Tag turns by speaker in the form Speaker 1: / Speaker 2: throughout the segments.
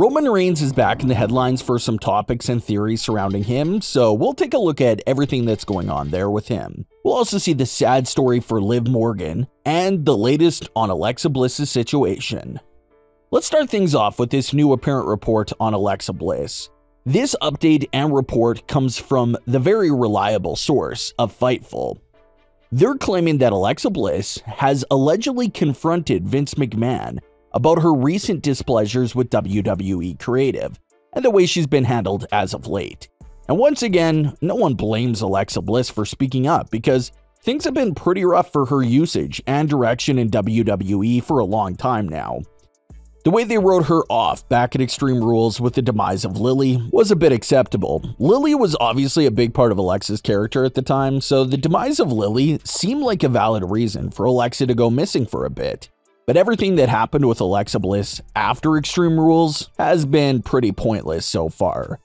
Speaker 1: Roman Reigns is back in the headlines for some topics and theories surrounding him, so we'll take a look at everything that's going on there with him. We'll also see the sad story for Liv Morgan and the latest on Alexa Bliss's situation. Let's start things off with this new apparent report on Alexa Bliss. This update and report comes from the very reliable source of Fightful. They're claiming that Alexa Bliss has allegedly confronted Vince McMahon about her recent displeasures with WWE Creative and the way she's been handled as of late. And once again, no one blames Alexa Bliss for speaking up because things have been pretty rough for her usage and direction in WWE for a long time now. The way they wrote her off back at Extreme Rules with the demise of Lily was a bit acceptable. Lily was obviously a big part of Alexa's character at the time, so the demise of Lily seemed like a valid reason for Alexa to go missing for a bit. But everything that happened with Alexa Bliss after Extreme Rules has been pretty pointless so far.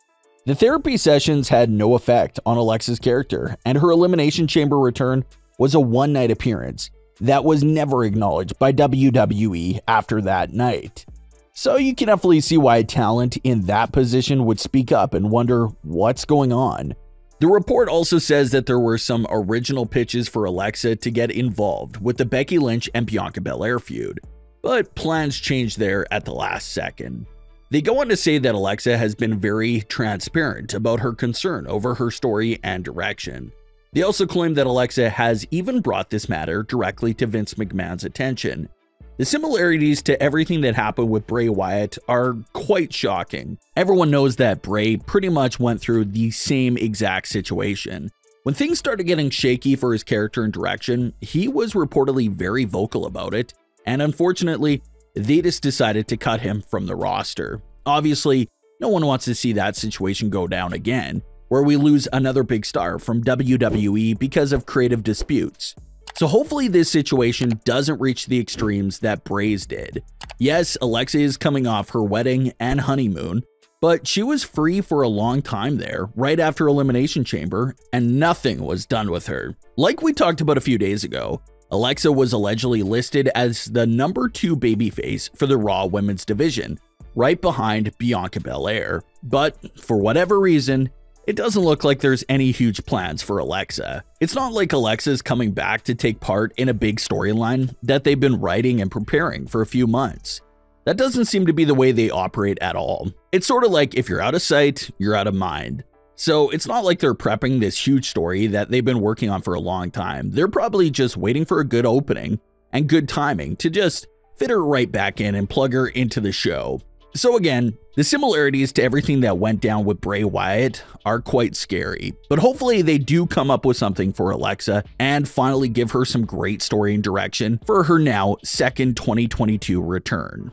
Speaker 1: The therapy sessions had no effect on Alexa's character, and her Elimination Chamber return was a one-night appearance that was never acknowledged by WWE after that night. So you can definitely see why a talent in that position would speak up and wonder what's going on. The report also says that there were some original pitches for Alexa to get involved with the Becky Lynch and Bianca Belair feud, but plans changed there at the last second. They go on to say that Alexa has been very transparent about her concern over her story and direction. They also claim that Alexa has even brought this matter directly to Vince McMahon's attention. The similarities to everything that happened with Bray Wyatt are quite shocking. Everyone knows that Bray pretty much went through the same exact situation. When things started getting shaky for his character and direction, he was reportedly very vocal about it, and unfortunately, they just decided to cut him from the roster. Obviously, no one wants to see that situation go down again, where we lose another big star from WWE because of creative disputes. So hopefully this situation doesn't reach the extremes that Bray's did. Yes, Alexa is coming off her wedding and honeymoon, but she was free for a long time there, right after Elimination Chamber, and nothing was done with her. Like we talked about a few days ago, Alexa was allegedly listed as the number 2 babyface for the Raw Women's Division, right behind Bianca Belair. But for whatever reason, it doesn't look like there's any huge plans for Alexa. It's not like Alexa's coming back to take part in a big storyline that they've been writing and preparing for a few months. That doesn't seem to be the way they operate at all. It's sort of like if you're out of sight, you're out of mind. So it's not like they're prepping this huge story that they've been working on for a long time. They're probably just waiting for a good opening and good timing to just fit her right back in and plug her into the show. So again, the similarities to everything that went down with Bray Wyatt are quite scary, but hopefully they do come up with something for Alexa and finally give her some great story and direction for her now second 2022 return.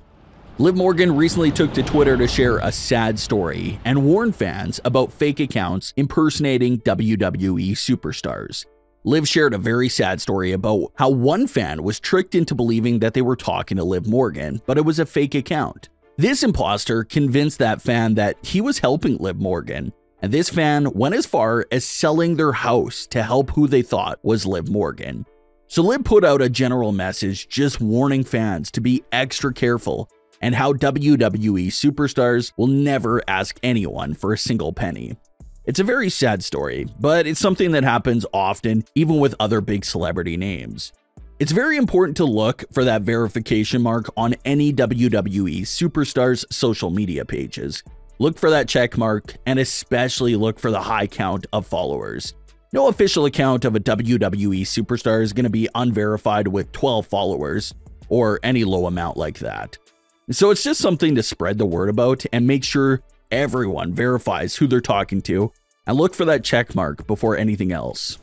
Speaker 1: Liv Morgan recently took to Twitter to share a sad story and warn fans about fake accounts impersonating WWE superstars. Liv shared a very sad story about how one fan was tricked into believing that they were talking to Liv Morgan, but it was a fake account. This imposter convinced that fan that he was helping Liv Morgan, and this fan went as far as selling their house to help who they thought was Liv Morgan. So Liv put out a general message just warning fans to be extra careful and how WWE superstars will never ask anyone for a single penny. It's a very sad story, but it's something that happens often even with other big celebrity names. It's very important to look for that verification mark on any WWE superstar's social media pages. Look for that check mark and especially look for the high count of followers. No official account of a WWE superstar is going to be unverified with 12 followers or any low amount like that. So it's just something to spread the word about and make sure everyone verifies who they're talking to and look for that check mark before anything else.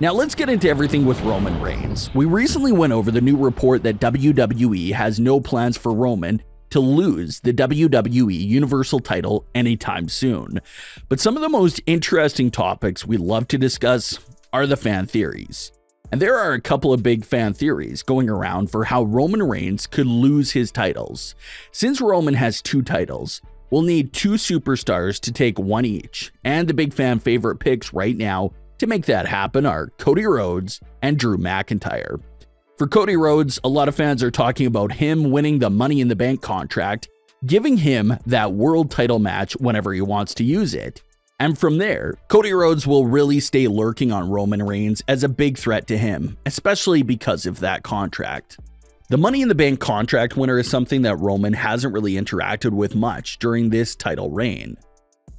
Speaker 1: Now let's get into everything with Roman Reigns. We recently went over the new report that WWE has no plans for Roman to lose the WWE Universal title anytime soon. But some of the most interesting topics we love to discuss are the fan theories. And there are a couple of big fan theories going around for how Roman Reigns could lose his titles. Since Roman has 2 titles, we'll need 2 superstars to take one each. And the big fan favorite picks right now to make that happen are Cody Rhodes and Drew McIntyre. For Cody Rhodes, a lot of fans are talking about him winning the Money in the Bank contract giving him that world title match whenever he wants to use it. And from there, Cody Rhodes will really stay lurking on Roman Reigns as a big threat to him, especially because of that contract. The Money in the Bank contract winner is something that Roman hasn't really interacted with much during this title reign.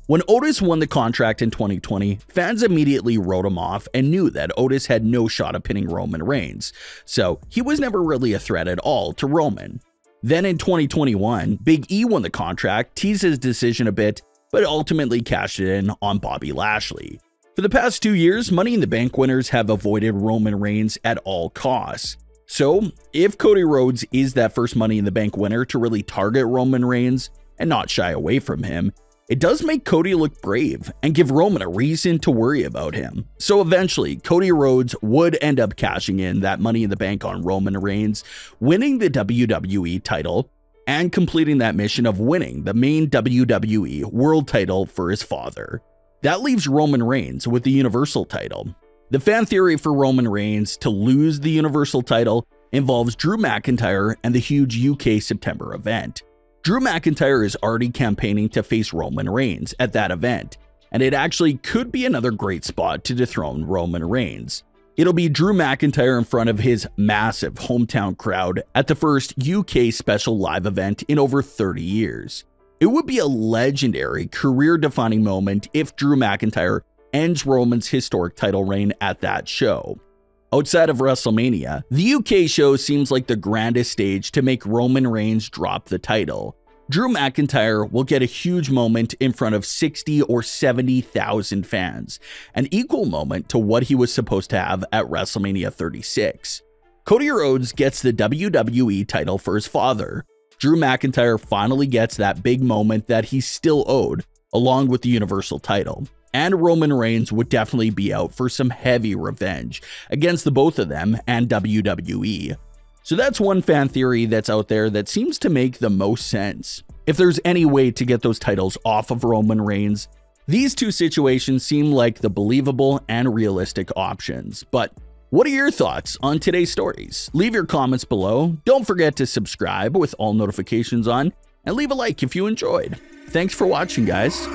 Speaker 1: When Otis won the contract in 2020, fans immediately wrote him off and knew that Otis had no shot of pinning Roman Reigns, so he was never really a threat at all to Roman. Then in 2021, Big E won the contract, teased his decision a bit, but ultimately cashed it in on Bobby Lashley. For the past 2 years, Money in the Bank winners have avoided Roman Reigns at all costs. So, if Cody Rhodes is that first Money in the Bank winner to really target Roman Reigns and not shy away from him, it does make Cody look brave and give Roman a reason to worry about him. So eventually, Cody Rhodes would end up cashing in that Money in the Bank on Roman Reigns, winning the WWE title, and completing that mission of winning the main WWE World title for his father. That leaves Roman Reigns with the Universal title. The fan theory for Roman Reigns to lose the Universal title involves Drew McIntyre and the huge UK September event. Drew McIntyre is already campaigning to face Roman Reigns at that event, and it actually could be another great spot to dethrone Roman Reigns. It'll be Drew McIntyre in front of his massive hometown crowd at the first UK special live event in over 30 years. It would be a legendary, career-defining moment if Drew McIntyre ends Roman's historic title reign at that show. Outside of WrestleMania, the UK show seems like the grandest stage to make Roman Reigns drop the title. Drew McIntyre will get a huge moment in front of 60 or 70,000 fans, an equal moment to what he was supposed to have at WrestleMania 36. Cody Rhodes gets the WWE title for his father. Drew McIntyre finally gets that big moment that he's still owed, along with the Universal title. And Roman Reigns would definitely be out for some heavy revenge against the both of them and WWE. So that's one fan theory that's out there that seems to make the most sense. If there's any way to get those titles off of Roman Reigns, these two situations seem like the believable and realistic options. But what are your thoughts on today's stories? Leave your comments below. Don't forget to subscribe with all notifications on, and leave a like if you enjoyed. Thanks for watching, guys.